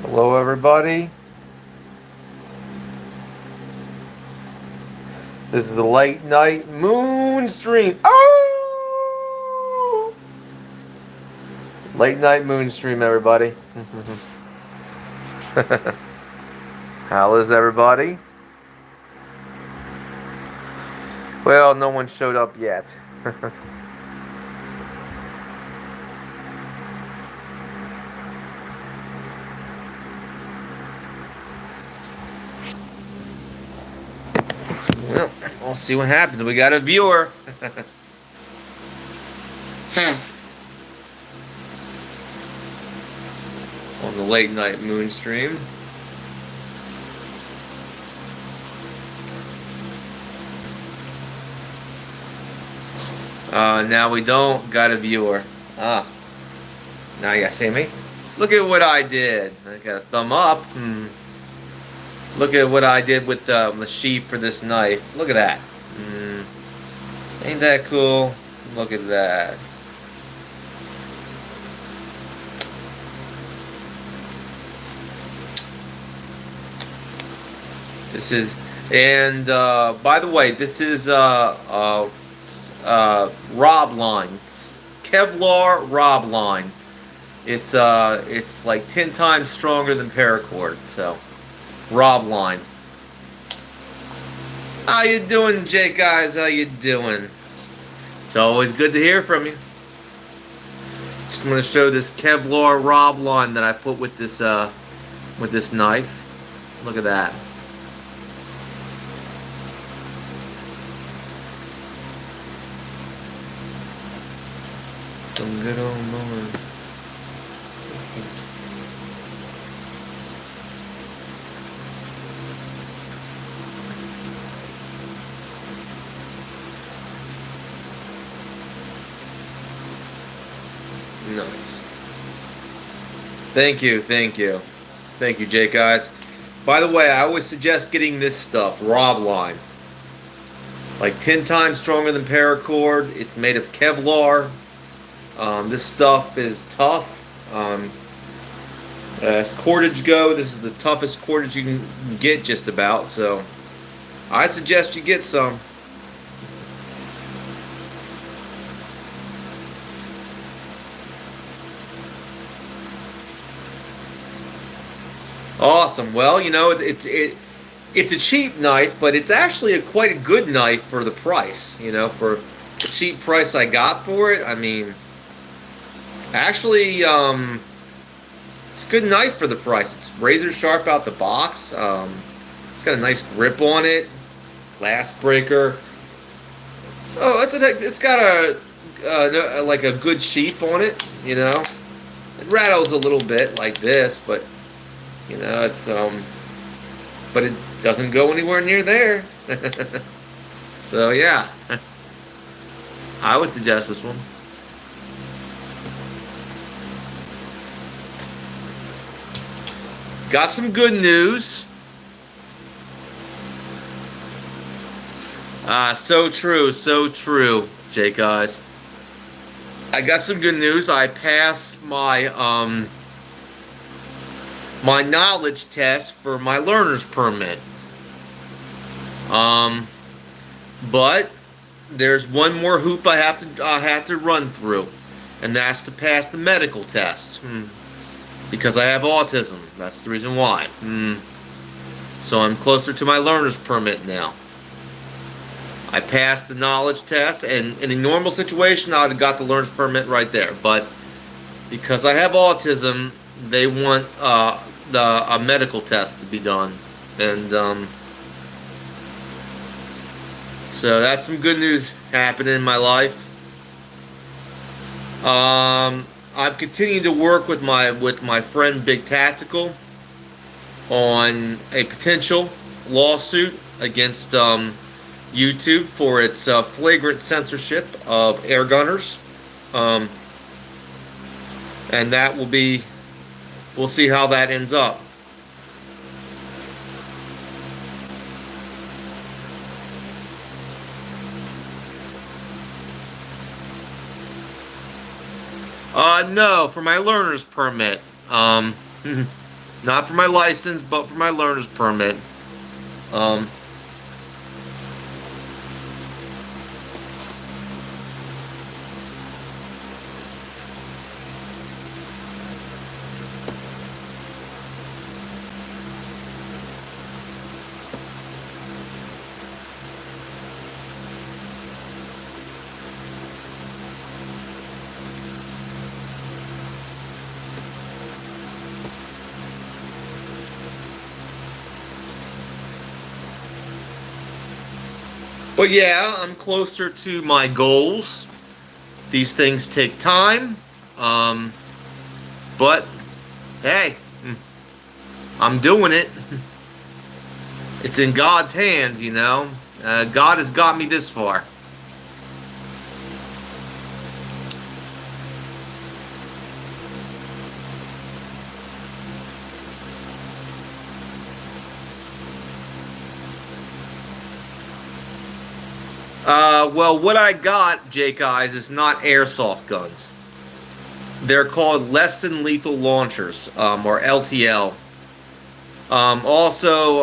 Hello, everybody. This is the late night moon stream. Oh! Late night moon stream, everybody. How is everybody? Well, no one showed up yet. Well, we'll see what happens. We got a viewer. On the late night moon stream. Now we don't got a viewer. Now you guys see me? Look at what I did. I got a thumb up. Look at what I did with the sheath for this knife. Look at that. Ain't that cool? Look at that. This is, and by the way, this is Rob line, Kevlar Rob line. It's like 10 times stronger than paracord. So, Rob line. How you doing, Jake guys? How you doing? It's always good to hear from you. Just going to show this Kevlar Rob line that I put with this knife. Look at that. Some good old moment. Nice. Thank you, Jake guys. By the way, I always suggest getting this stuff, Rob line. Like 10 times stronger than paracord. It's made of Kevlar. This stuff is tough. As cordage go, this is the toughest cordage you can get just about. So I suggest you get some. Awesome. Well, you know, it's a cheap knife, but it's actually quite a good knife for the price. You know, for the cheap price I got for it. I mean, actually, it's a good knife for the price. It's razor sharp out the box. It's got a nice grip on it. Glass breaker. Oh, it's got a like a good sheath on it. You know, it rattles a little bit like this, but you know, it's but it doesn't go anywhere near there. So yeah, I would suggest this one. Got some good news. So true, Jake guys. I got some good news. I passed my my knowledge test for my learner's permit. But there's one more hoop I have to run through, and that's to pass the medical test. Because I have autism. That's the reason why. So I'm closer to my learner's permit now. I passed the knowledge test, and in a normal situation, I would have got the learner's permit right there. But because I have autism, they want a medical test to be done, and so that's some good news happening in my life. I'm continuing to work with my friend Big Tactical on a potential lawsuit against YouTube for its flagrant censorship of air gunners, and that will be, we'll see how that ends up. No, for my learner's permit. Not for my license, but for my learner's permit. Um, but yeah, I'm closer to my goals. These things take time. Um, but hey, I'm doing it. It's in God's hands, you know. God has got me this far. Well, what I got, Jake Eyes, is not airsoft guns. They're called less than lethal launchers, or LTL. Also,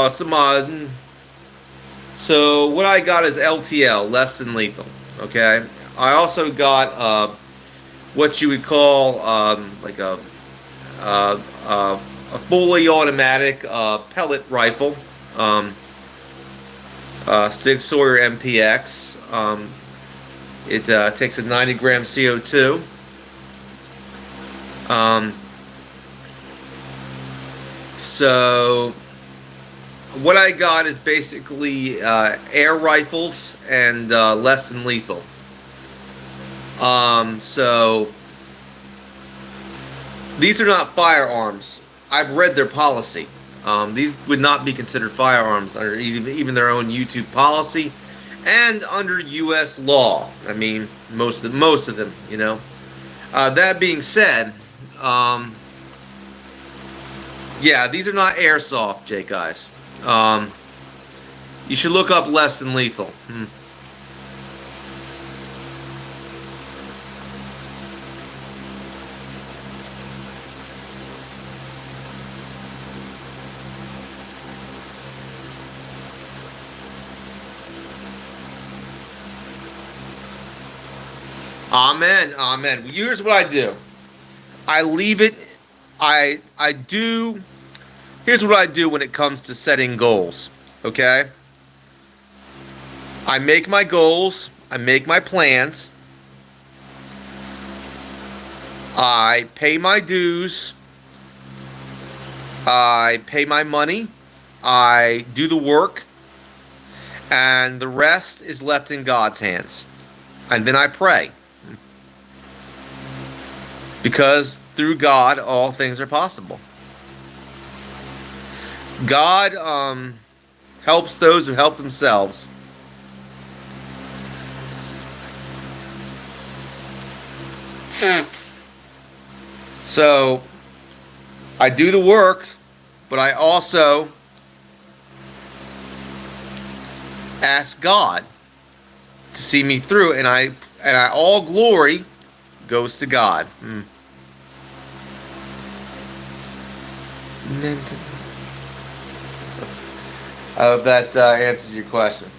some so what I got is LTL, less than lethal. Okay. I also got what you would call like a fully automatic pellet rifle. Sig Sauer MPX. It takes a 90-gram CO2. So what I got is basically air rifles and less than lethal. So these are not firearms. I've read their policy. These would not be considered firearms under even their own YouTube policy, and under U.S. law. I mean, most of them, you know. That being said, yeah, these are not airsoft, Jake guys. You should look up less than lethal. Amen, amen. Here's what I do. I leave it. I do. Here's what I do when it comes to setting goals. Okay. I make my goals. I make my plans. I pay my dues. I pay my money. I do the work. And the rest is left in God's hands. And then I pray. Because through God, all things are possible. God helps those who help themselves. So, I do the work, but I also ask God to see me through, and all glory goes to God. I hope that answers your question.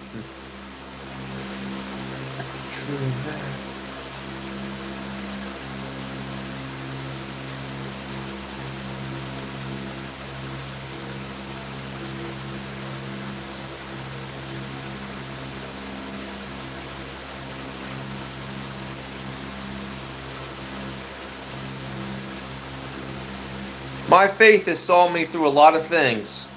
My faith has saw me through a lot of things.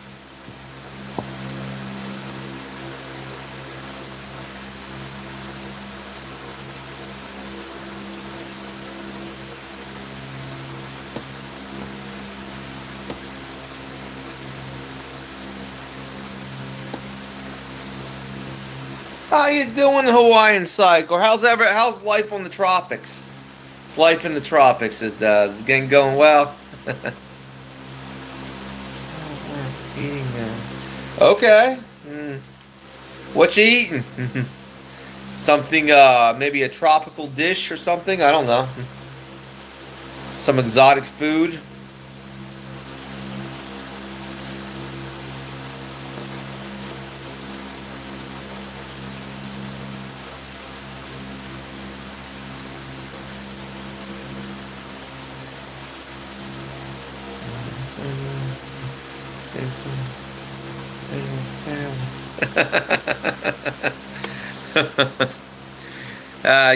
How you doing, Hawaiian Cycle? How's life on the tropics? Life in the tropics is getting going well. Eating now. Okay. What you eating? Something, maybe a tropical dish or something? I don't know. some exotic food.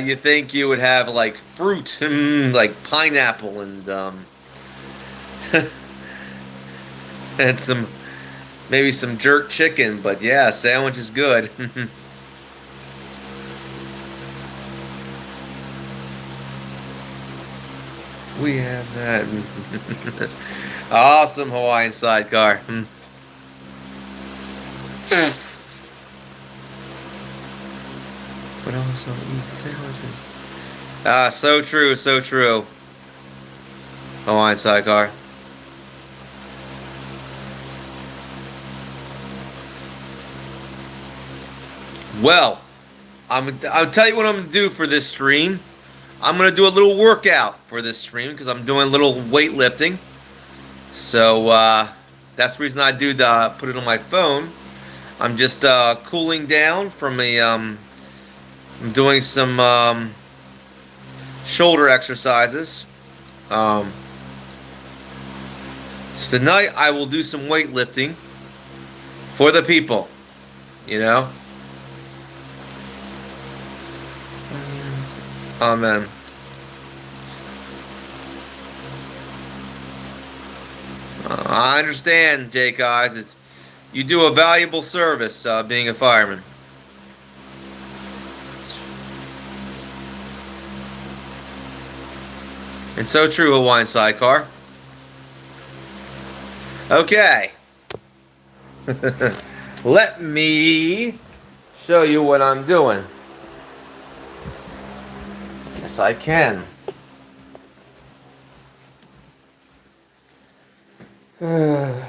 You think you would have like fruit, like pineapple and and some maybe some jerk chicken, but yeah, sandwich is good. We have that. Awesome Hawaiian sidecar. But also eat sandwiches. So true, so true. Hawaiian sidecar. Well, I'll tell you what I'm gonna do for this stream. I'm gonna do a little workout for this stream because I'm doing a little weightlifting. So that's the reason I do put it on my phone. I'm just cooling down from a I'm doing some shoulder exercises. So tonight I will do some weightlifting for the people, you know. Amen. I understand, Jake guys. You do a valuable service being a fireman. And so true, Hawaiian sidecar. Okay. Let me show you what I'm doing. Yes, I can. Okay.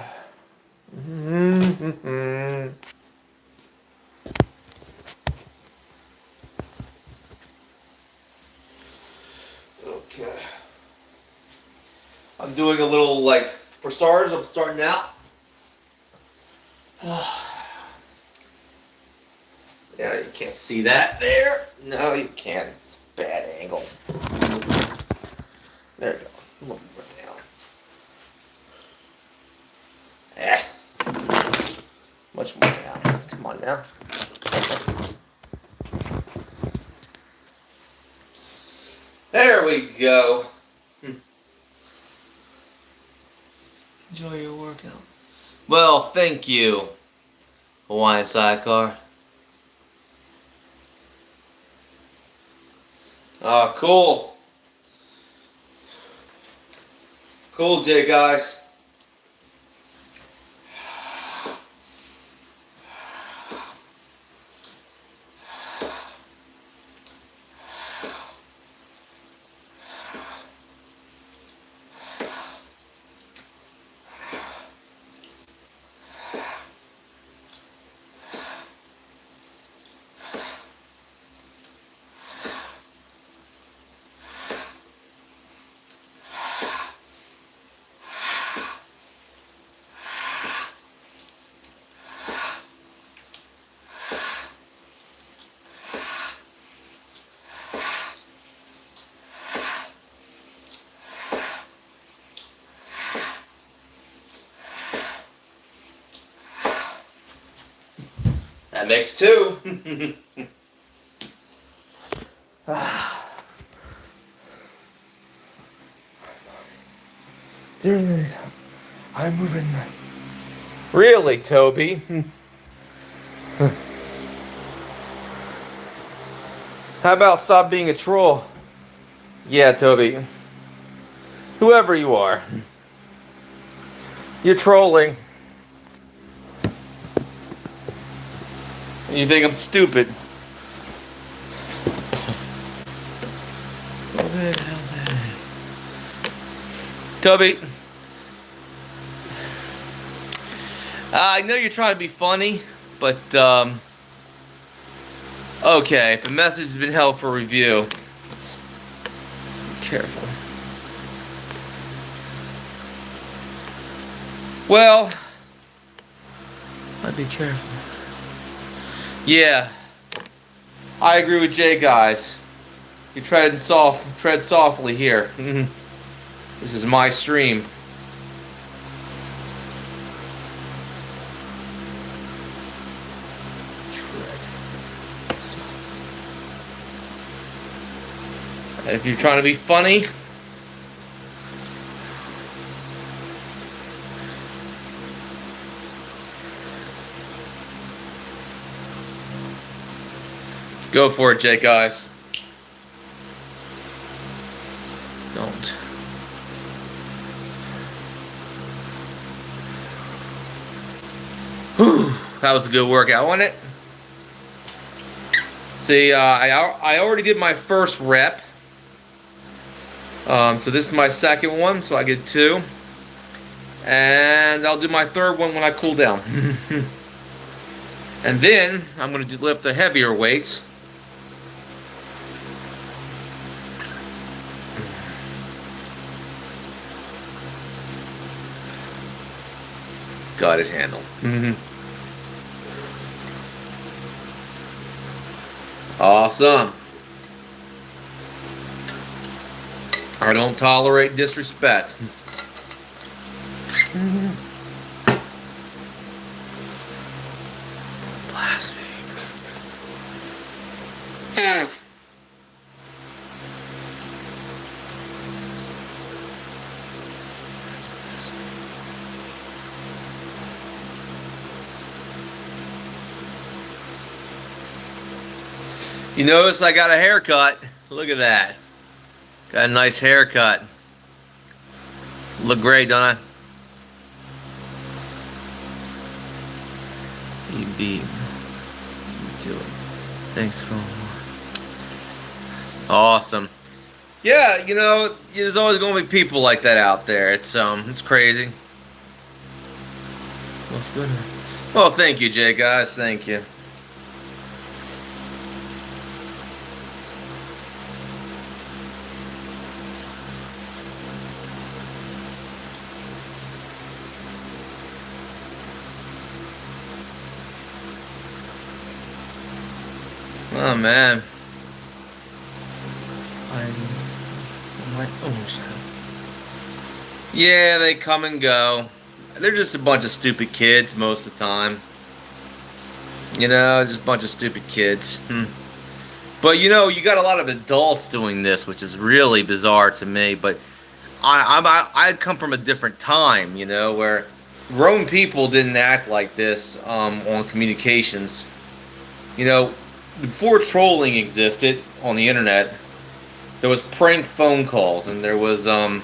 I'm doing a little, like, for starters, I'm starting out. Yeah, you can't see that there. No, you can't. It's a bad angle. There you go. A little more down. Much more down. Come on now. There we go. Enjoy your workout. Well, thank you, Hawaiian sidecar. Cool. Cool, Jay, guys. That makes two. During the time, I'm moving. Really, Toby? How about stop being a troll? Yeah, Toby. Whoever you are. You're trolling. You think I'm stupid. Toby, I know you're trying to be funny, but okay, if a message has been held for review, be careful. Well, I'd be careful. Yeah, I agree with Jay, guys. You tread softly here. This is my stream. Tread softly. If you're trying to be funny, go for it, Jay, guys. Don't. Whew, that was a good workout, wasn't it? See, I already did my first rep. So this is my second one, so I get 2. And I'll do my third one when I cool down. And then I'm going to lift the heavier weights. Got it handled. Awesome. I don't tolerate disrespect. Blast me. You notice I got a haircut. Look at that. Got a nice haircut. Look great, don't I? You beat me to it. Thanks for awesome. Yeah, you know, there's always going to be people like that out there. It's crazy. What's good? Well, thank you, Jay, guys. Thank you. Oh man, I'm my own shadow. Yeah, they come and go. They're just a bunch of stupid kids most of the time. You know, just a bunch of stupid kids. But you know, you got a lot of adults doing this, which is really bizarre to me. But I come from a different time, you know, where grown people didn't act like this on communications. You know, before trolling existed on the internet, there was prank phone calls, and there was and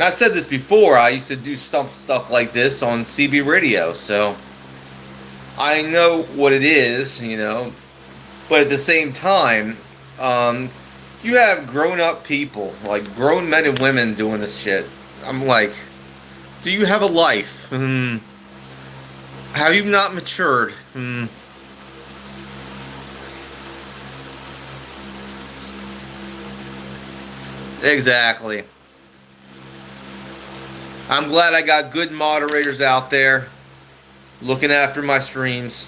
I've said this before, I used to do some stuff like this on CB radio, so I know what it is, you know. But at the same time, you have grown-up people, like grown men and women doing this shit. I'm like, do you have a life? Have you not matured? Exactly. I'm glad I got good moderators out there looking after my streams.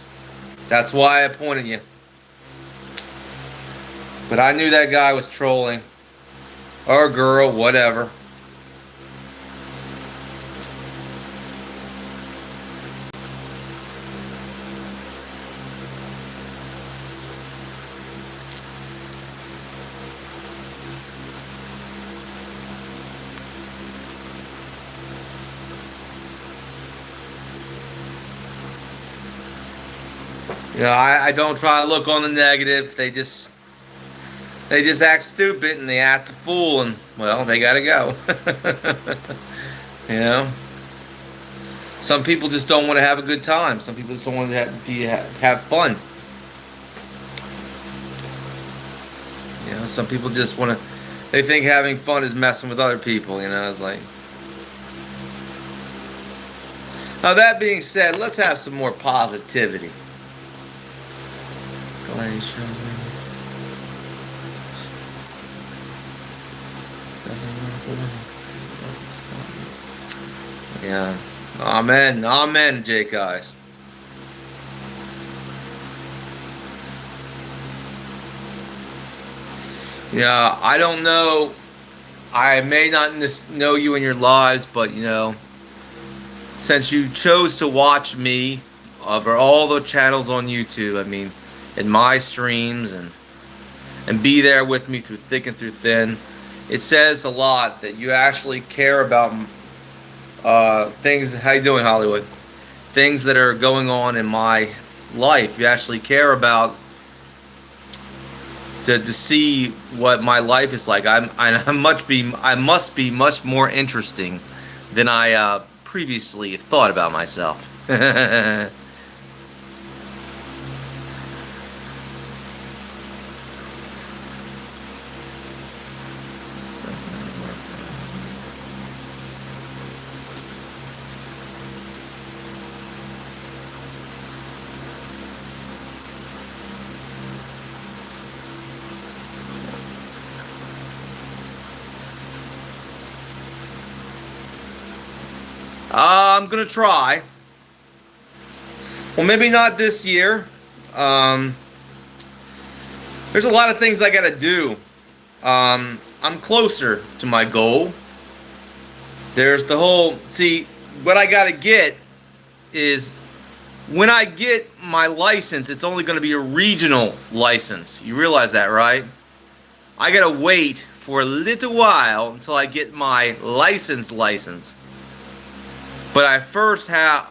That's why I appointed you. But I knew that guy was trolling. Or girl, whatever. You know, I don't try to look on the negative. They just act stupid and they act a fool, and well, they gotta go. You know, some people just don't want to have a good time. Some people just don't want to have fun. You know, some people just want to. They think having fun is messing with other people. You know, it's like. Now that being said, let's have some more positivity. Doesn't work. Doesn't stop. Yeah. Amen. Amen, Jake Eyes. Yeah, I don't know. I may not know you in your lives, but since you chose to watch me over all the channels on YouTube, I mean, in my streams and be there with me through thick and through thin, it says a lot that you actually care about things. How you doing, Hollywood? Things that are going on in my life. You actually care about to see what my life is like. I must be much more interesting than I previously thought about myself. I'm gonna try. Well, maybe not this year. Um, there's a lot of things I gotta do. I'm closer to my goal. There's the whole. See, what I gotta get is when I get my license, it's only gonna be a regional license. You realize that, right? I gotta wait for a little while until I get my license. But I first have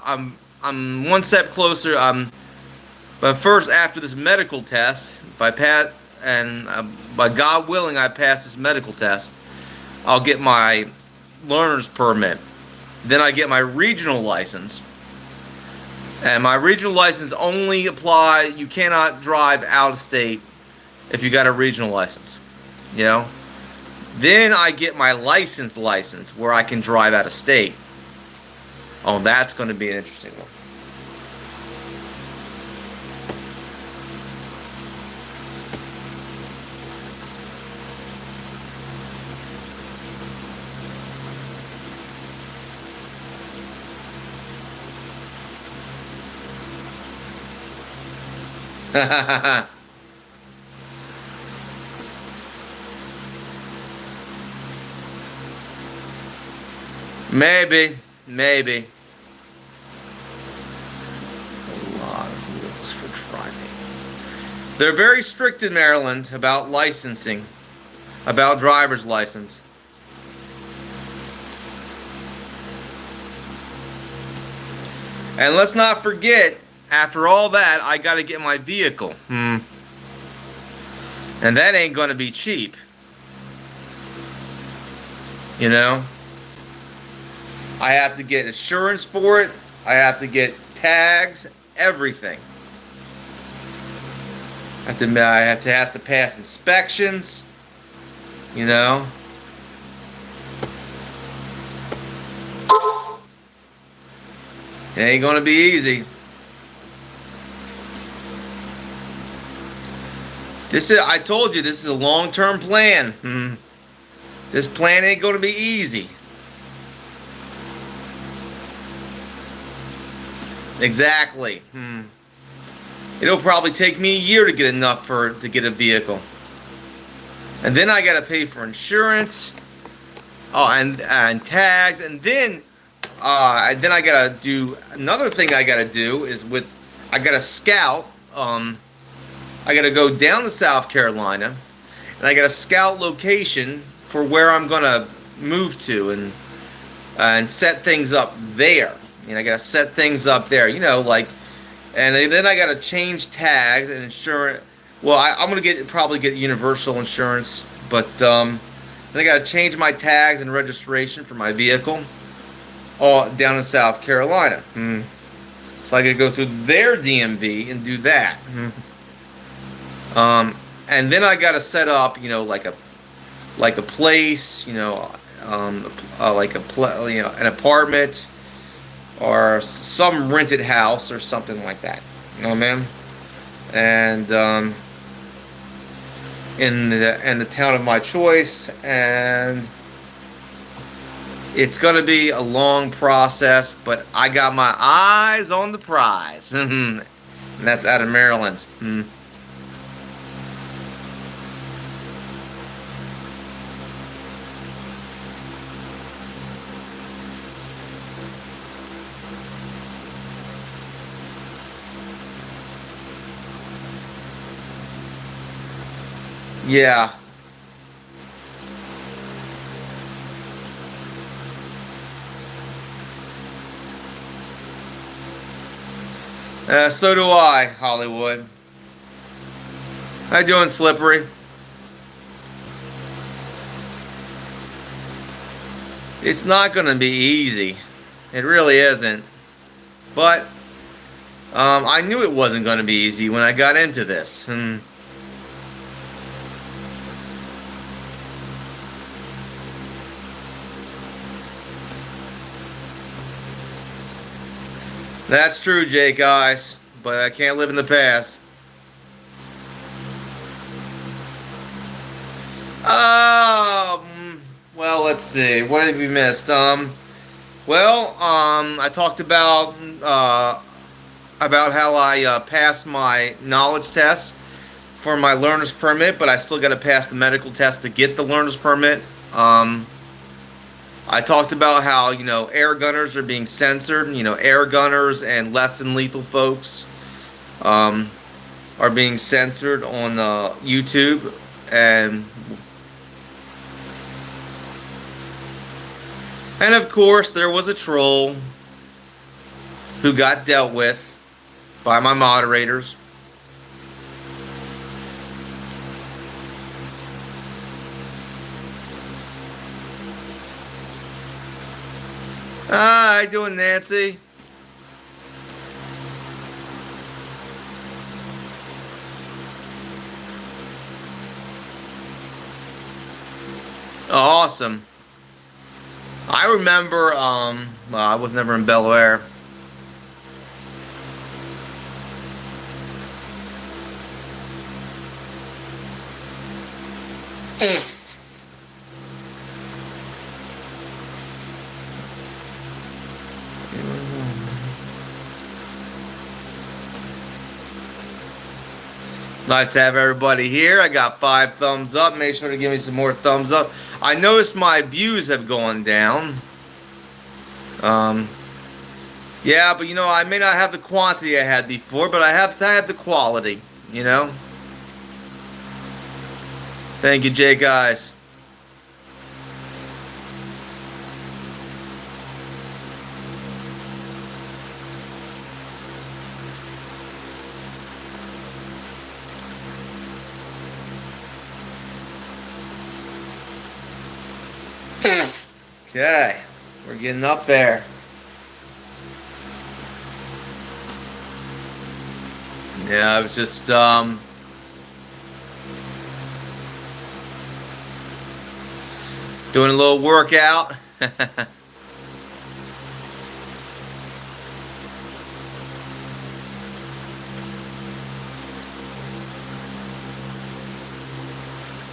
I'm one step closer. But first, after this medical test, if I pass and by God willing I pass this medical test, I'll get my learner's permit. Then I get my regional license. And my regional license only apply. You cannot drive out of state if you got a regional license. You know. Then I get my license where I can drive out of state. Oh, that's going to be an interesting one. Maybe. A lot of rules for driving. They're very strict in Maryland about licensing, about driver's license. And let's not forget, after all that, I got to get my vehicle. And that ain't going to be cheap. You know? I have to get insurance for it. I have to get tags, everything. I have to pass inspections. You know? It ain't gonna be easy. I told you, this is a long-term plan. This plan ain't gonna be easy. Exactly. It'll probably take me a year to get enough to get a vehicle. And then I gotta pay for insurance. Oh, and tags, and then I gotta do another thing. I gotta do is I gotta scout. I gotta go down to South Carolina, and I gotta scout location for where I'm gonna move to, and set things up there. I gotta set things up there. And then I gotta change tags and insurance. Well, I'm gonna probably get universal insurance, but then I gotta change my tags and registration for my vehicle, all down in South Carolina. So I gotta go through their DMV and do that. And then I gotta set up, like a place, an apartment or some rented house or something like that. You know what I mean? And in the town of my choice, and It's going to be a long process, but I got my eyes on the prize. And that's out of Maryland. Yeah. So do I, Hollywood. How you doing, Slippery? It's not going to be easy. It really isn't. But I knew it wasn't going to be easy when I got into this. That's true, Jake Ice. But I can't live in the past. Well, let's see. What have we missed? I talked about how I passed my knowledge test for my learner's permit, but I still got to pass the medical test to get the learner's permit. I talked about how, air gunners are being censored. Air gunners and less than lethal folks are being censored on YouTube. And of course, there was a troll who got dealt with by my moderators. How you doing, Nancy? Awesome. I remember, I was never in Bel Air. Nice to have everybody here. I got 5 thumbs up. Make sure to give me some more thumbs up. I noticed my views have gone down. Yeah, but I may not have the quantity I had before, but I have to have the quality, Thank you, Jay, guys. Okay, we're getting up there. Yeah, I was just doing a little workout.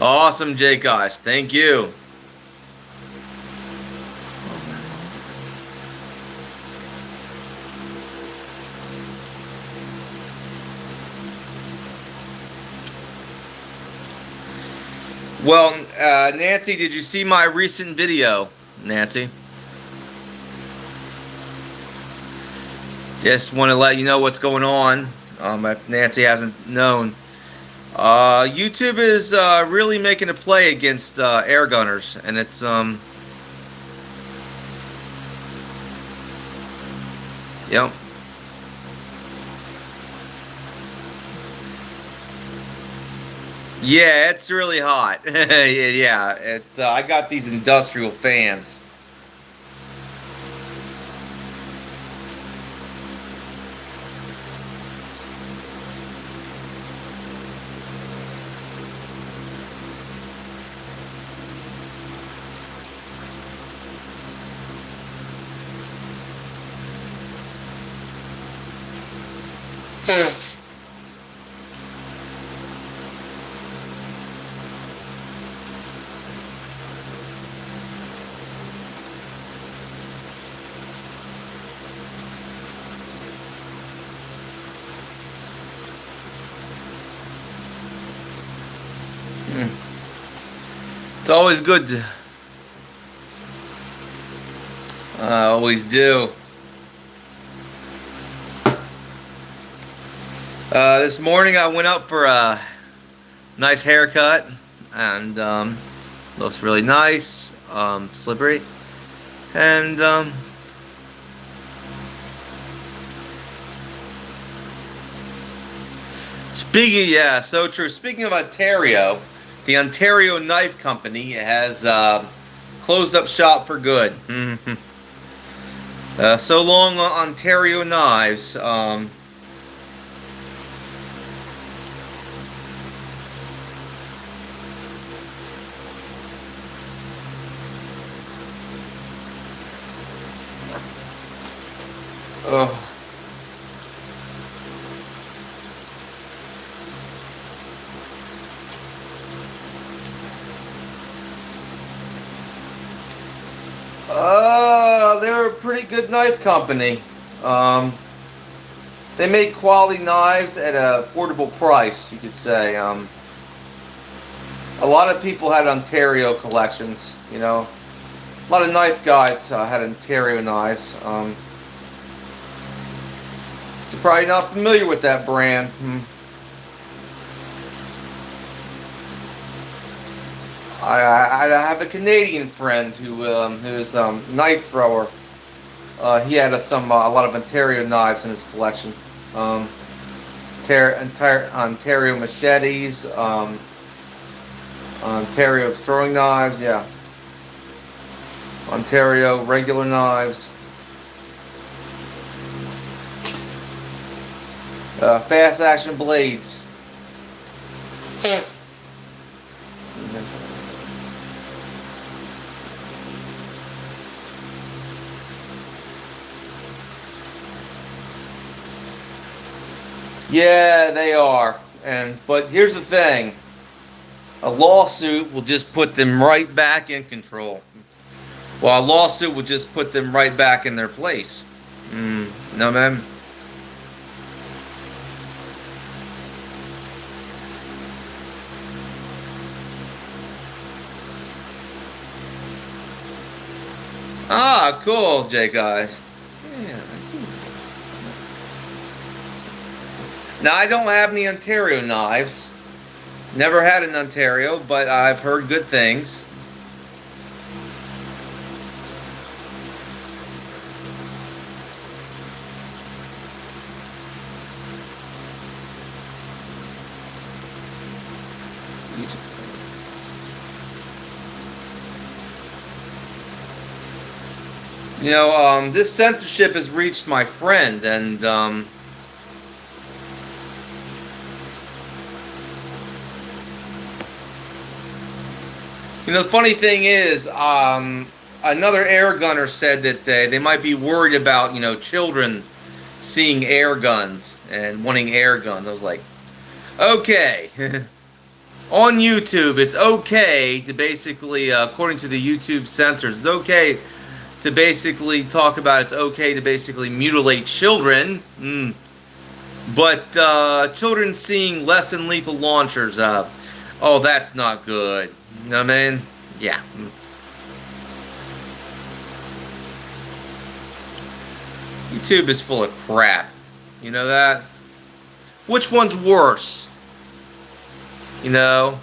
Awesome, Jake, guys. Thank you. Well, Nancy, did you see my recent video, Nancy? Just want to let you know what's going on. If Nancy hasn't known, YouTube is really making a play against air gunners, and it's yep. Yeah, it's really hot. Yeah, I got these industrial fans. It's always good to... I always do. This morning I went up for a nice haircut, and looks really nice, slippery, and yeah, so true. Speaking of Ontario, the Ontario Knife Company has closed up shop for good. So long, Ontario Knives. Oh. They're a pretty good knife company. They make quality knives at an affordable price, you could say. A lot of people had Ontario collections, you know. A lot of knife guys had Ontario knives. So probably not familiar with that brand. I have a Canadian friend who's a knife thrower. He had a lot of Ontario knives in his collection. Ontario machetes, Ontario throwing knives, yeah. Ontario regular knives. Fast action blades. Yeah, they are. But here's the thing. A lawsuit will just put them right back in control. Well, a lawsuit will just put them right back in their place. No, man. Ah, cool, Jake Eyes. Yeah, I do. Now, I don't have any Ontario knives. Never had an Ontario, but I've heard good things. You know, this censorship has reached my friend, and you know, the funny thing is, another air gunner said that they might be worried about, you know, children seeing air guns and wanting air guns. I was like, okay. On YouTube, it's okay to basically, according to the YouTube censors, it's okay to basically talk about, it's okay to basically mutilate children. But children seeing less than lethal launchers, oh, that's not good. You know what I mean? Yeah. YouTube is full of crap. You know that? Which one's worse? You know?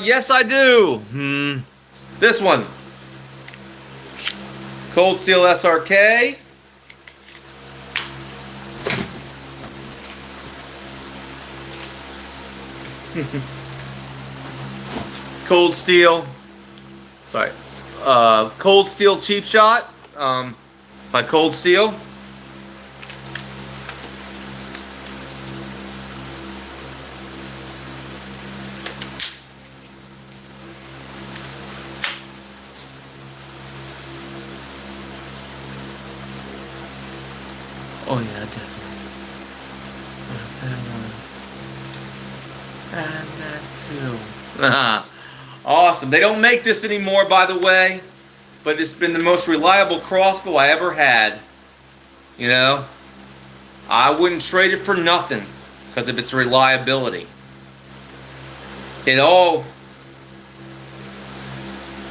Yes I do. This one. Cold Steel SRK. Cold Steel. Sorry. Cold Steel Cheap Shot. By Cold Steel. Oh yeah, definitely. That one. And that too. Awesome. They don't make this anymore, by the way. But it's been the most reliable crossbow I ever had. You know, I wouldn't trade it for nothing because of its reliability. It all,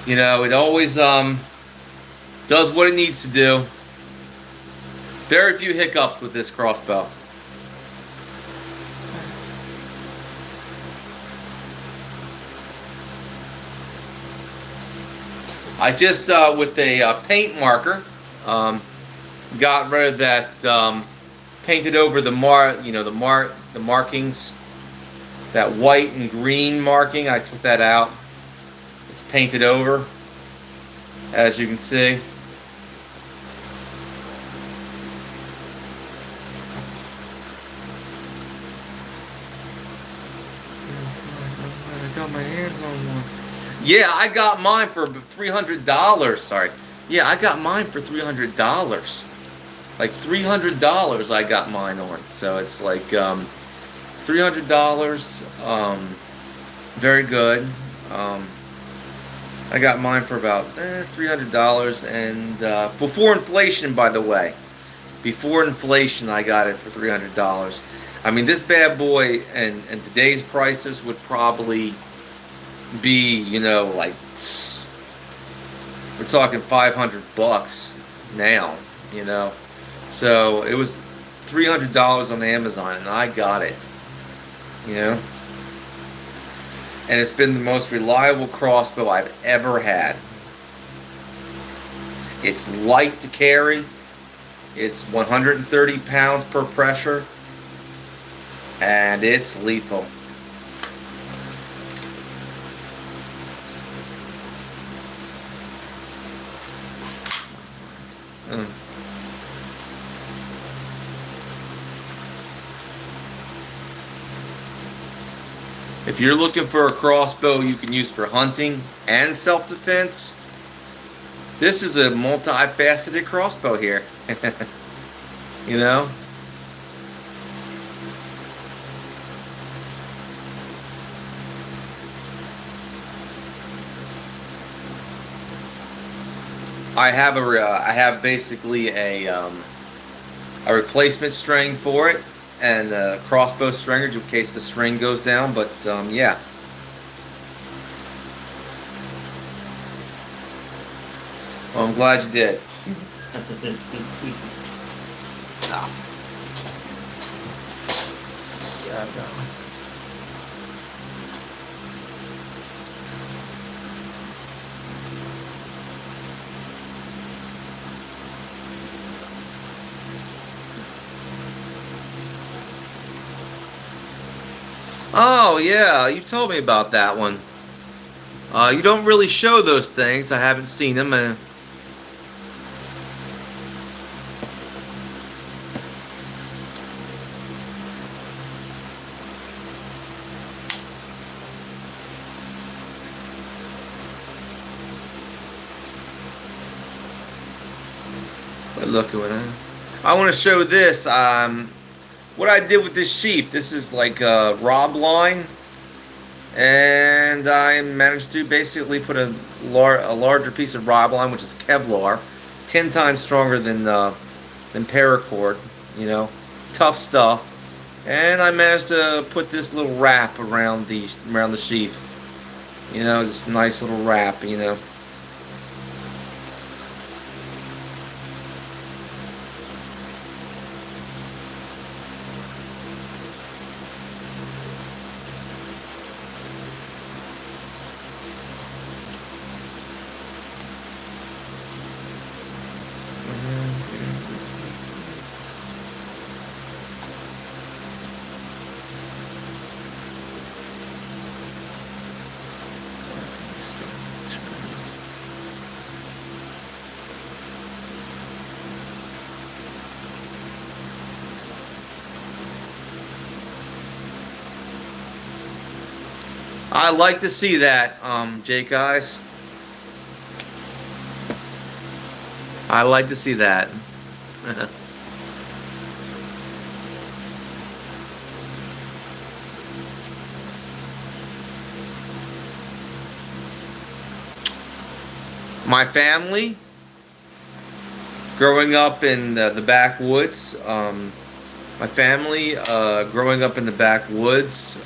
it always does what it needs to do. Very few hiccups with this crossbow. I just with a paint marker got rid of that, painted over the the markings, that white and green marking. I took that out. It's painted over, as you can see. I got my hands on one. Yeah, I got mine for $300. Sorry. Yeah, I got mine for $300. Like $300 I got mine on. So it's like $300. Very good. I got mine for about $300, and before inflation, by the way. Before inflation, I got it for $300. I mean, this bad boy and today's prices would probably be, like, we're talking $500 now, So it was $300 on Amazon, and I got it, And it's been the most reliable crossbow I've ever had. It's light to carry. It's 130 pounds per pressure. And it's lethal. If you're looking for a crossbow you can use for hunting and self-defense, this is a multifaceted crossbow here. I have basically a replacement string for it, and a crossbow stringer in case the string goes down. But yeah. Well, I'm glad you did. Yeah, no. Oh, yeah, you told me about that one. You don't really show those things. I haven't seen them. But look at that. I want to show this. What I did with this sheep. This is like a rob line, and I managed to basically put a larger piece of rob line, which is Kevlar, 10 times stronger than paracord. Tough stuff. And I managed to put this little wrap around the sheath. This nice little wrap. I like to see that, Jake guys. I like to see that. My family, growing up in the backwoods, my family, growing up in the backwoods,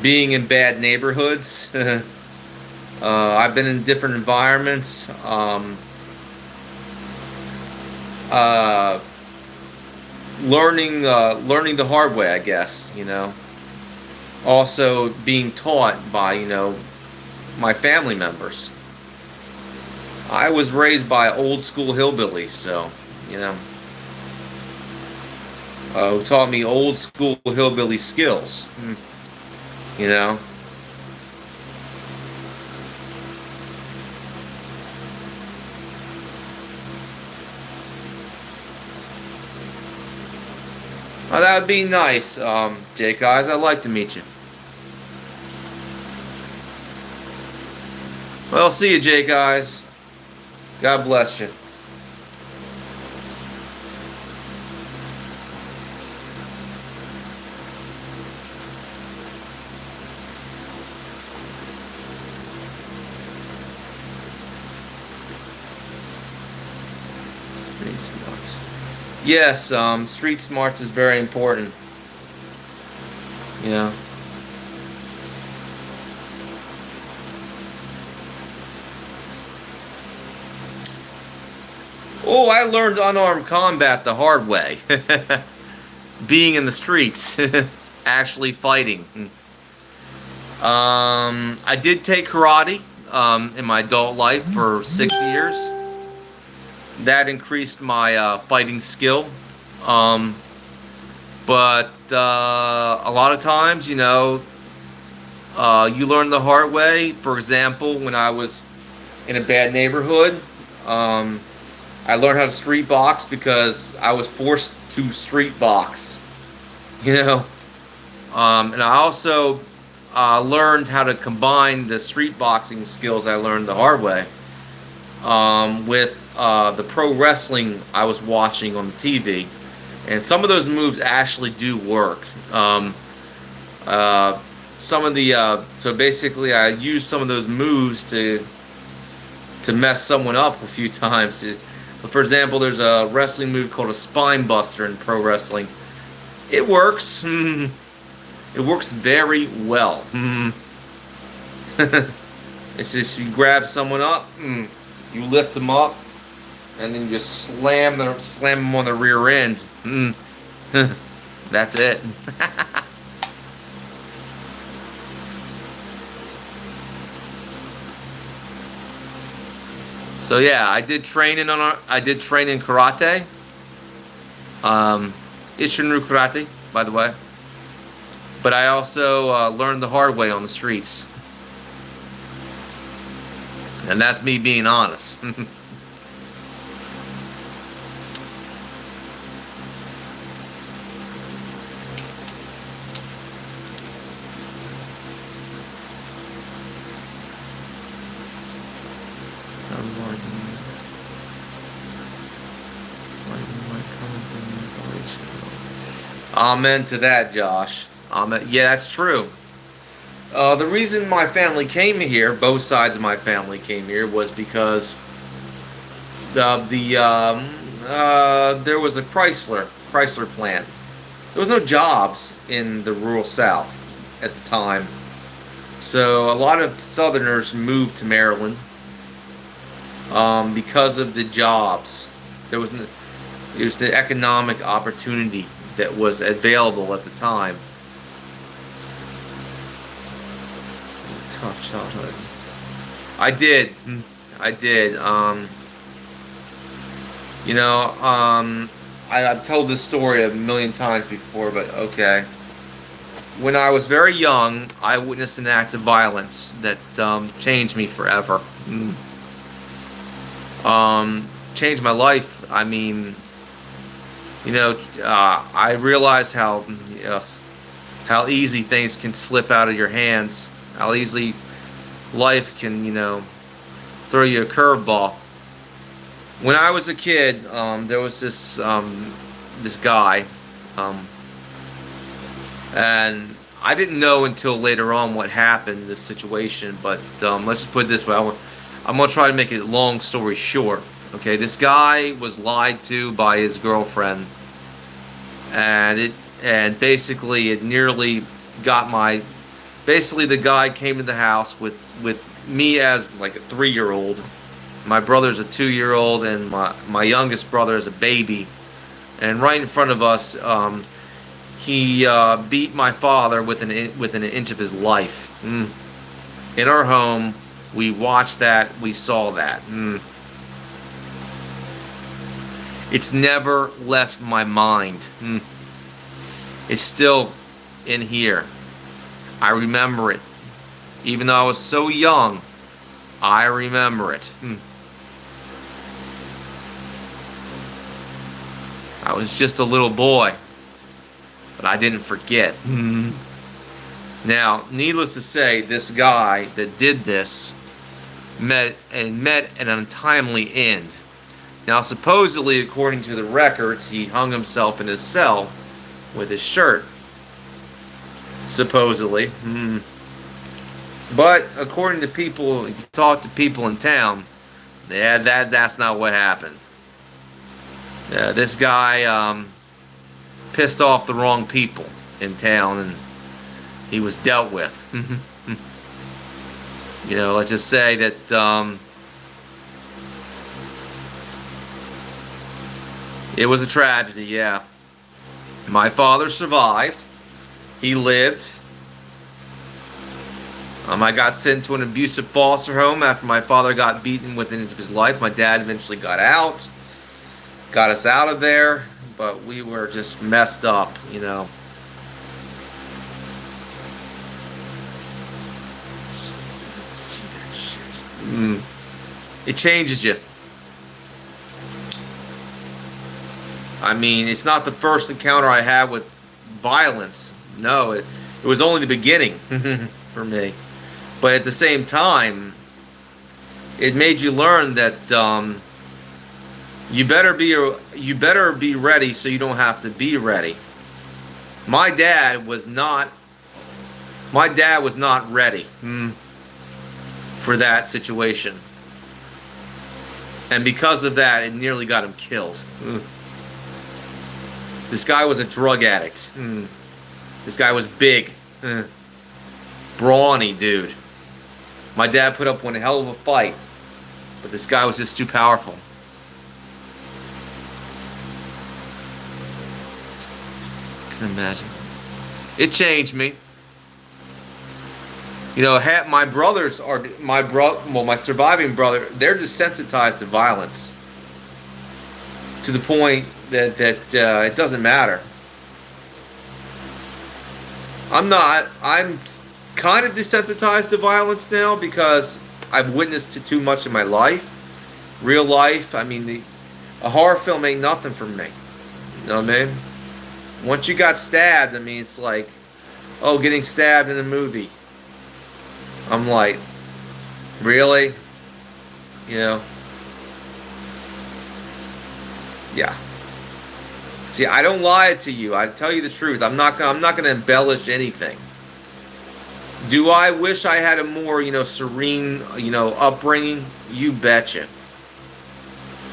being in bad neighborhoods. I've been in different environments. Uh, learning the hard way, I guess. Also being taught by my family members. I was raised by old school hillbillies, so who taught me old school hillbilly skills. You know. Well, that would be nice, Jake guys. I'd like to meet you. Well, see you, Jake guys. God bless you. Street smarts. Yes, street smarts is very important. Yeah. Oh, I learned unarmed combat the hard way. Being in the streets, actually fighting. I did take karate in my adult life for 6 years. That increased my fighting skill. But a lot of times, you learn the hard way. For example, when I was in a bad neighborhood, I learned how to street box because I was forced to street box. And I also learned how to combine the street boxing skills I learned the hard way with the pro wrestling I was watching on the TV. And some of those moves actually do work. Some of the so basically I used some of those moves to mess someone up a few times. For example, there's a wrestling move called a spine buster in pro wrestling. It works. It works very well. It's just you grab someone up, you lift them up, and then you just slam them on the rear end. That's it. So yeah, I did train in karate. Ishinru karate, by the way. But I also learned the hard way on the streets. And that's me being honest. Amen to that, Josh. Amen. Yeah, that's true. The reason my family came here, both sides of my family came here, was because there was a Chrysler plant. There was no jobs in the rural South at the time, so a lot of Southerners moved to Maryland because of the jobs. It was the economic opportunity that was available at the time. Tough childhood. I did. I've told this story a million times before, but okay. When I was very young, I witnessed an act of violence that changed me forever. Changed my life. I mean, I realized how easy things can slip out of your hands. How easily life can, throw you a curveball. When I was a kid, there was this guy, and I didn't know until later on what happened, this situation. But let's just put it this way: I'm gonna try to make it long story short. Okay, this guy was lied to by his girlfriend, and basically it nearly got my. Basically, the guy came to the house with me as like a 3-year-old. My brother's a 2-year-old, and my youngest brother is a baby. And right in front of us, he beat my father within an inch of his life. In our home, we watched that, we saw that. It's never left my mind. It's still in here. I remember it. Even though I was so young, I remember it. I was just a little boy, but I didn't forget. Now, needless to say, this guy that did this met an untimely end. Now, supposedly, according to the records, he hung himself in his cell with his shirt. Supposedly. But according to people, if you talk to people in town, yeah, that's not what happened. This guy pissed off the wrong people in town, and he was dealt with. Let's just say that it was a tragedy, yeah. My father survived. He lived. I got sent to an abusive foster home after my father got beaten within his life. My dad eventually got us out of there, but we were just messed up, See that shit. It changes you. I mean, it's not the first encounter I had with violence. No, it was only the beginning for me. But at the same time, it made you learn that you better be ready so you don't have to be ready. My dad was not ready for that situation. And because of that, it nearly got him killed. This guy was a drug addict. This guy was big. Brawny dude. My dad put up one hell of a fight, but this guy was just too powerful. Can you imagine? It changed me. My brothers are my surviving brother. They're desensitized to violence to the point that it doesn't matter. I'm not. I'm kind of desensitized to violence now because I've witnessed too much in my life, real life. I mean, a horror film ain't nothing for me. You know what I mean? Once you got stabbed, I mean, it's like, getting stabbed in a movie. I'm like, really? Yeah. See, I don't lie to you. I tell you the truth. I'm not gonna embellish anything. Do I wish I had a more, serene, upbringing? You betcha.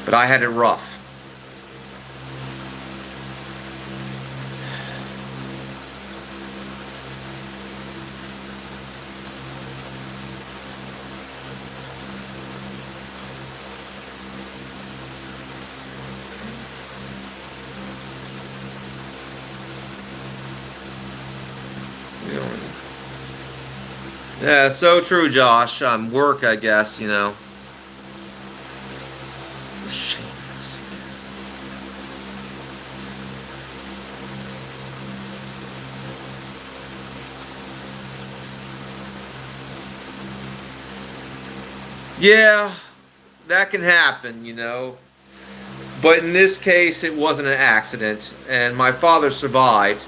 But I had it rough. Yeah, so true, Josh. Work, I guess, Shameless. Yeah, that can happen, But in this case, it wasn't an accident, and my father survived.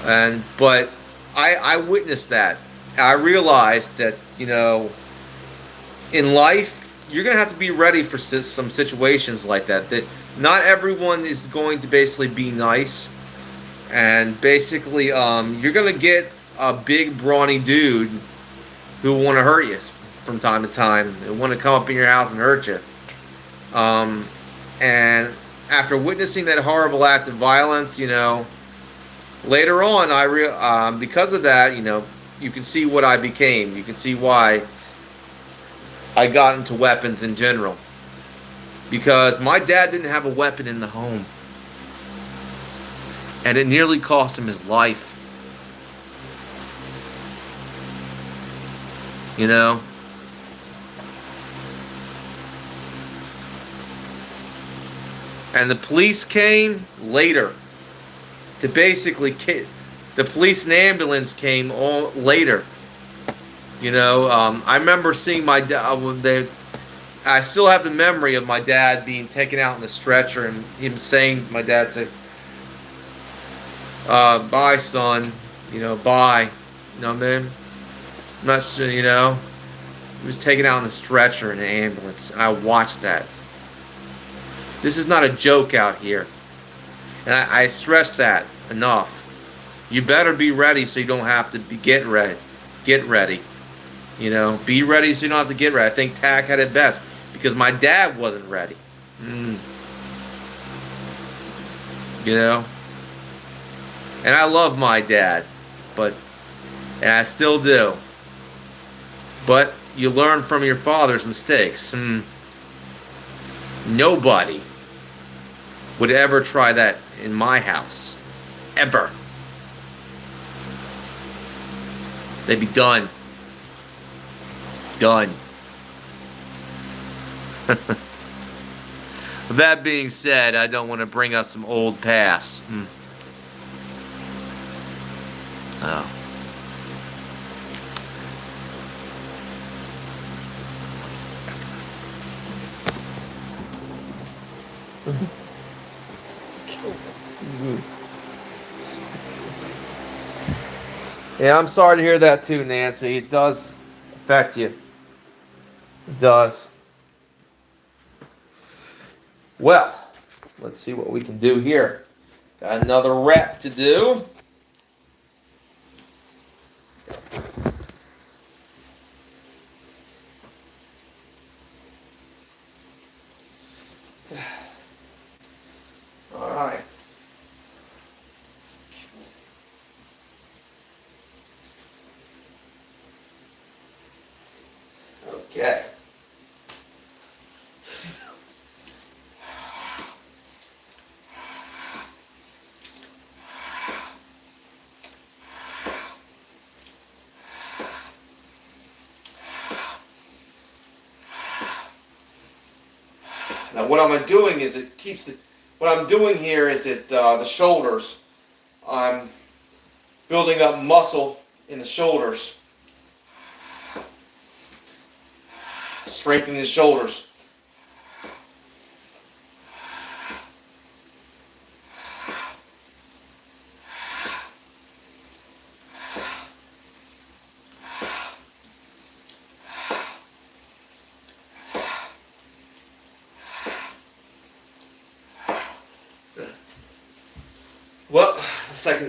But I witnessed that. I realized that, in life, you're going to have to be ready for some situations like that. That not everyone is going to basically be nice. And basically, you're going to get a big, brawny dude who will want to hurt you from time to time. Who want to come up in your house and hurt you. Um, and after witnessing that horrible act of violence, later on, because of that, you can see what I became. You can see why I got into weapons in general. Because my dad didn't have a weapon in the home. And it nearly cost him his life. You know? And the police came later to basically the police and ambulance came all later. I remember seeing my dad. I still have the memory of my dad being taken out in the stretcher and him saying, my dad said, "Bye, son. Bye." You know what I mean? I'm not sure. He was taken out in the stretcher in the ambulance. I watched that. This is not a joke out here. And I stress that enough. You better be ready so you don't have to get ready. Get ready. Be ready so you don't have to get ready. I think TAC had it best because my dad wasn't ready. And I love my dad, and I still do. But you learn from your father's mistakes. Nobody would ever try that in my house. Ever. They'd be done. Done. With that being said, I don't want to bring up some old past. Oh. Yeah, I'm sorry to hear that too, Nancy. It does affect you. It does. Well, let's see what we can do here. Got another rep to do. All right. Okay. Now what I'm doing is what I'm doing here is the shoulders. I'm building up muscle in the shoulders. Strengthening the shoulders. Well,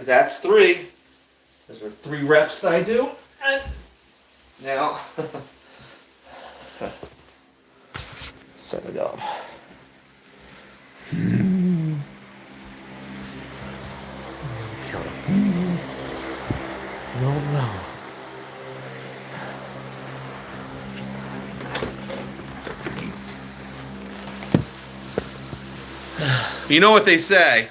that's 3. Those are 3 reps that I do. And now, set it up. No. You know what they say?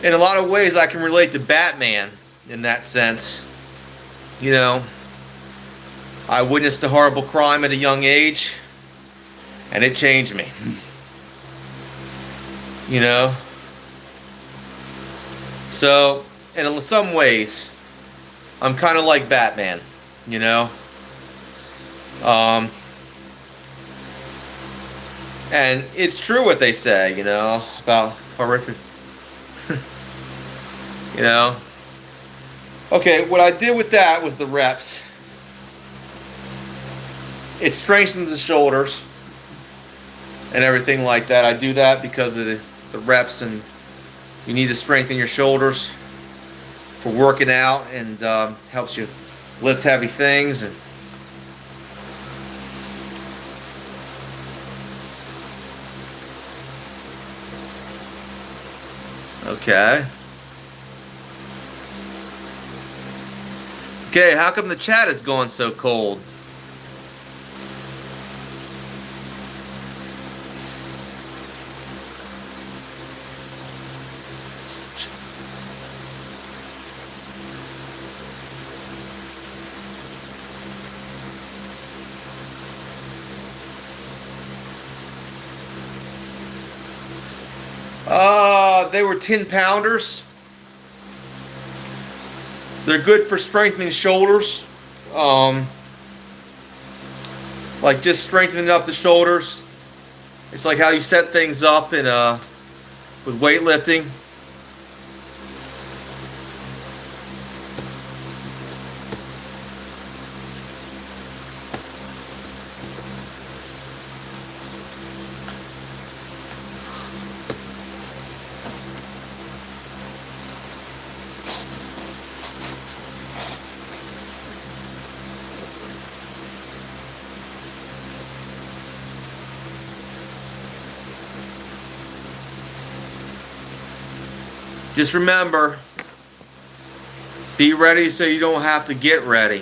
In a lot of ways, I can relate to Batman in that sense. I witnessed a horrible crime at a young age, and it changed me. So, in some ways, I'm kind of like Batman, and it's true what they say, about horrific. Okay, what I did with that was the reps. It strengthens the shoulders and everything like that. I do that because of the reps, and you need to strengthen your shoulders for working out, and helps you lift heavy things. And Okay. Okay, how come the chat is going so cold? They were 10-pounders. They're good for strengthening shoulders. Like just strengthening up the shoulders. It's like how you set things up in with weightlifting. Just remember, be ready so you don't have to get ready.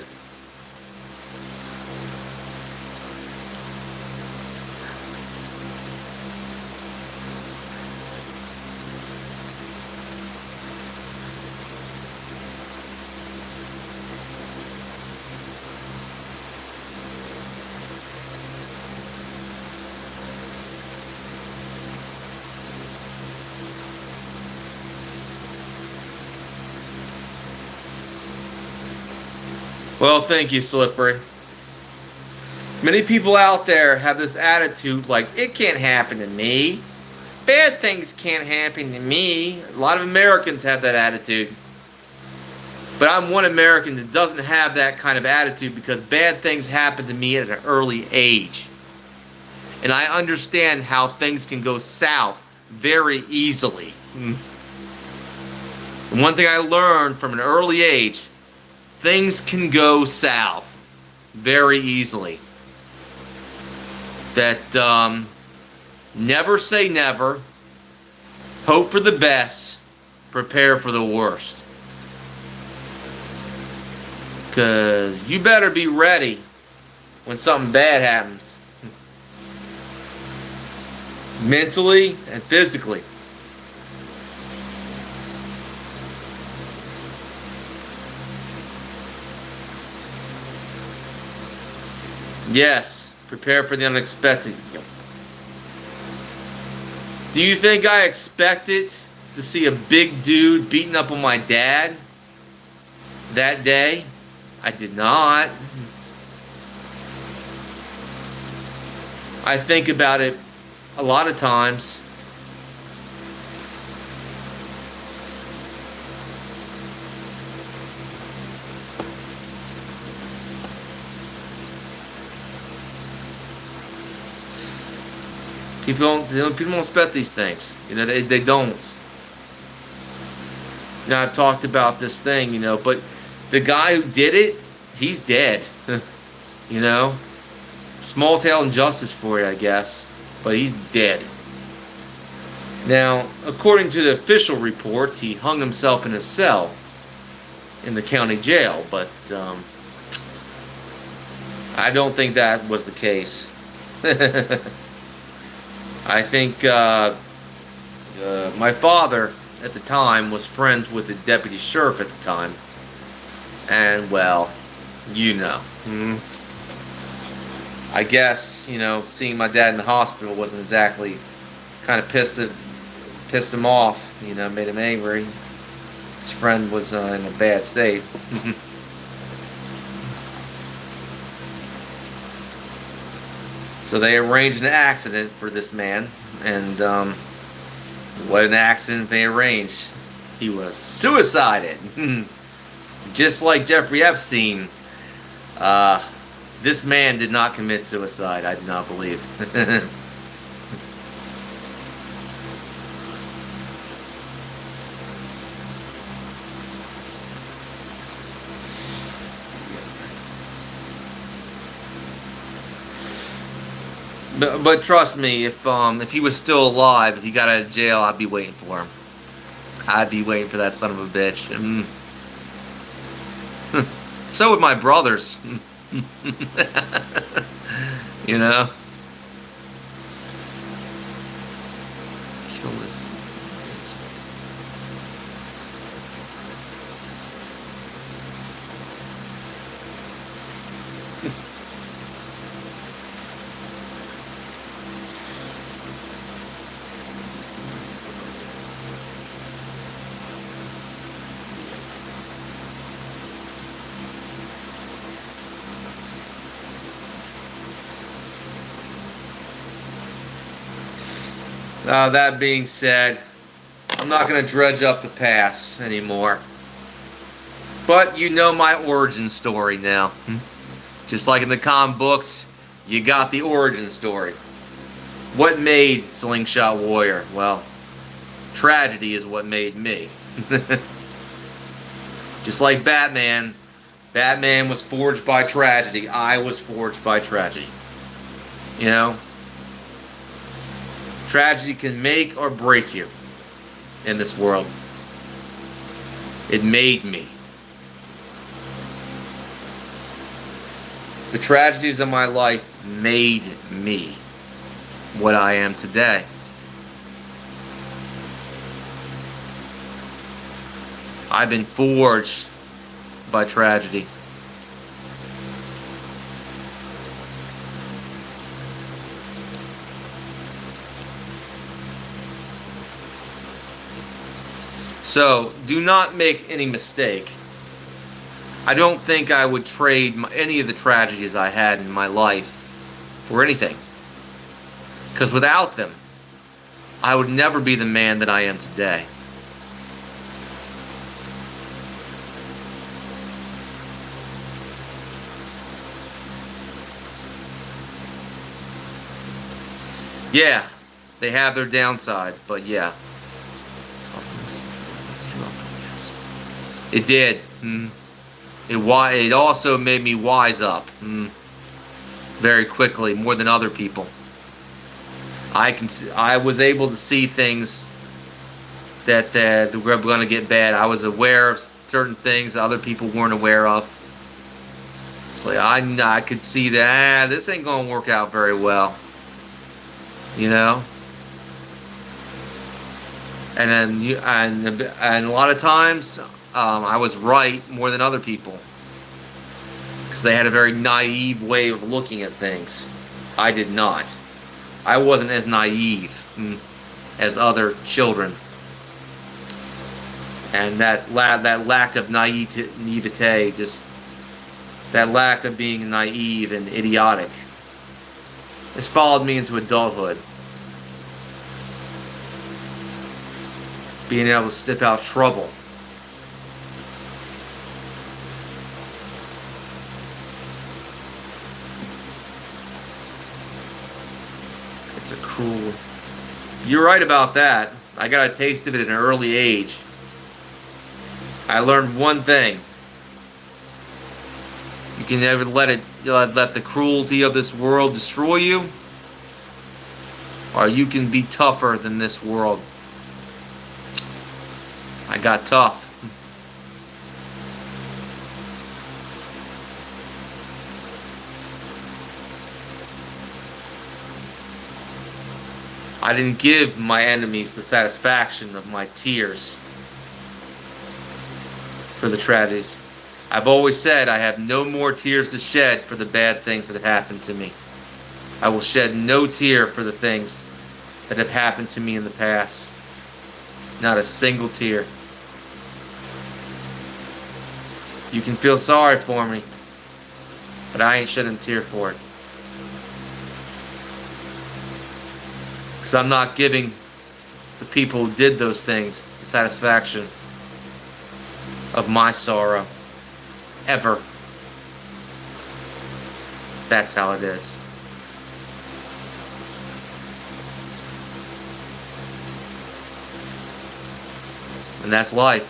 Well, thank you, Slippery. Many people out there have this attitude like, it can't happen to me. Bad things can't happen to me. A lot of Americans have that attitude. But I'm one American that doesn't have that kind of attitude because bad things happen to me at an early age. And I understand how things can go south very easily. And one thing I learned from an early age, things can go south very easily. That never say never, hope for the best, prepare for the worst. Because you better be ready when something bad happens. Mentally and physically. Yes, prepare for the unexpected. Do you think I expected to see a big dude beating up on my dad that day? I did not. I think about it a lot of times. People don't expect these things. You know, they don't. You know, I've talked about this thing, you know, but the guy who did it, he's dead. You know? Small town justice for you, I guess. But he's dead. Now, according to the official reports, he hung himself in a cell in the county jail, but I don't think that was the case. I think my father at the time was friends with the deputy sheriff at the time, and well, you know, I guess, you know, seeing my dad in the hospital wasn't exactly, kind of pissed him off, you know, made him angry. His friend was in a bad state. So they arranged an accident for this man, and what an accident they arranged. He was suicided. Just like Jeffrey Epstein, this man did not commit suicide, I do not believe. But trust me, if he was still alive, if he got out of jail, I'd be waiting for him. I'd be waiting for that son of a bitch. So would my brothers. You know? Kill this. That being said, I'm not going to dredge up the past anymore. But you know my origin story now. Just like in the comic books, you got the origin story. What made Slingshot Warrior? Well, tragedy is what made me. Just like Batman. Batman was forged by tragedy. I was forged by tragedy. You know? Tragedy can make or break you in this world. It made me. The tragedies of my life made me what I am today. I've been forged by tragedy. So, do not make any mistake. I don't think I would trade any of the tragedies I had in my life for anything. Because without them, I would never be the man that I am today. Yeah, they have their downsides, but yeah. It did. It also made me wise up very quickly, more than other people. I was able to see things that were going to get bad. I was aware of certain things that other people weren't aware of. It's like I could see that this ain't going to work out very well. You know. And then and a lot of times I was right more than other people because they had a very naive way of looking at things. I did not. I wasn't as naive as other children, and that lack of naivete, just that lack of being naive and idiotic, has followed me into adulthood. Being able to sniff out trouble. It's a cruel... You're right about that. I got a taste of it at an early age. I learned one thing. You can never let the cruelty of this world destroy you, or you can be tougher than this world. I got tough. I didn't give my enemies the satisfaction of my tears for the tragedies. I've always said I have no more tears to shed for the bad things that have happened to me. I will shed no tear for the things that have happened to me in the past. Not a single tear. You can feel sorry for me, but I ain't shedding a tear for it. Because I'm not giving the people who did those things the satisfaction of my sorrow. Ever. That's how it is. And that's life.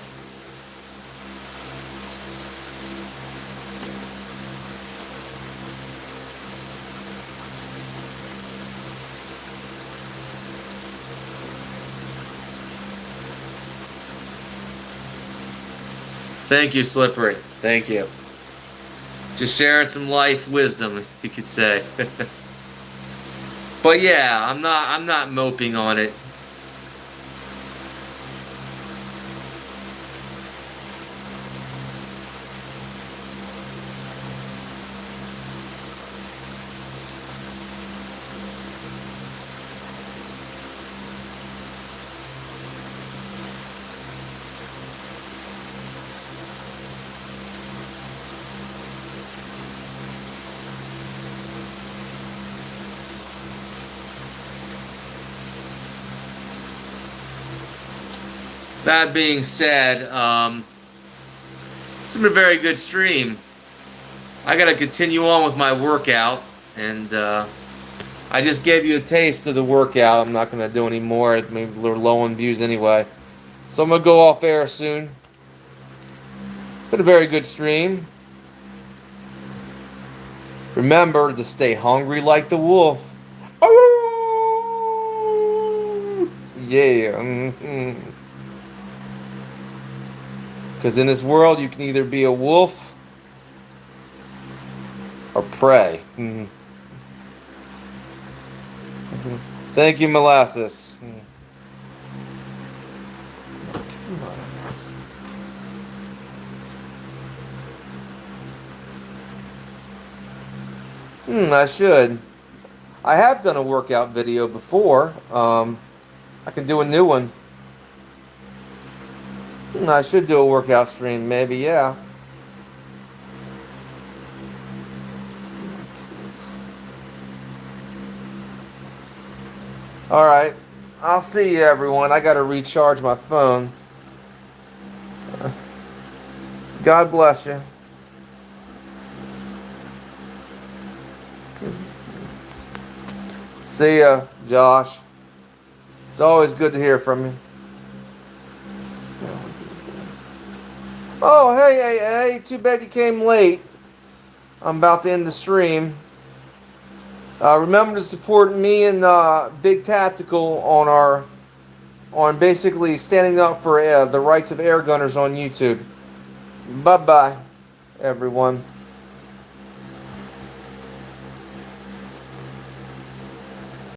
Thank you, Slippery. Thank you. Just sharing some life wisdom, you could say. But yeah, I'm not moping on it. That being said, it's been a very good stream. I gotta continue on with my workout, and I just gave you a taste of the workout. I'm not gonna do any more. Maybe we're low on views anyway, so I'm gonna go off air soon. It's been a very good stream. Remember to stay hungry like the wolf. Yeah. Because in this world, you can either be a wolf or prey. Thank you, Molasses. I should. I have done a workout video before. I can do a new one. I should do a workout stream, maybe, yeah. Alright. I'll see you, everyone. I gotta recharge my phone. God bless you. See ya, Josh. It's always good to hear from you. Oh, hey. Too bad you came late. I'm about to end the stream. Remember to support me and Big Tactical on basically standing up for the rights of air gunners on YouTube. Bye-bye, everyone.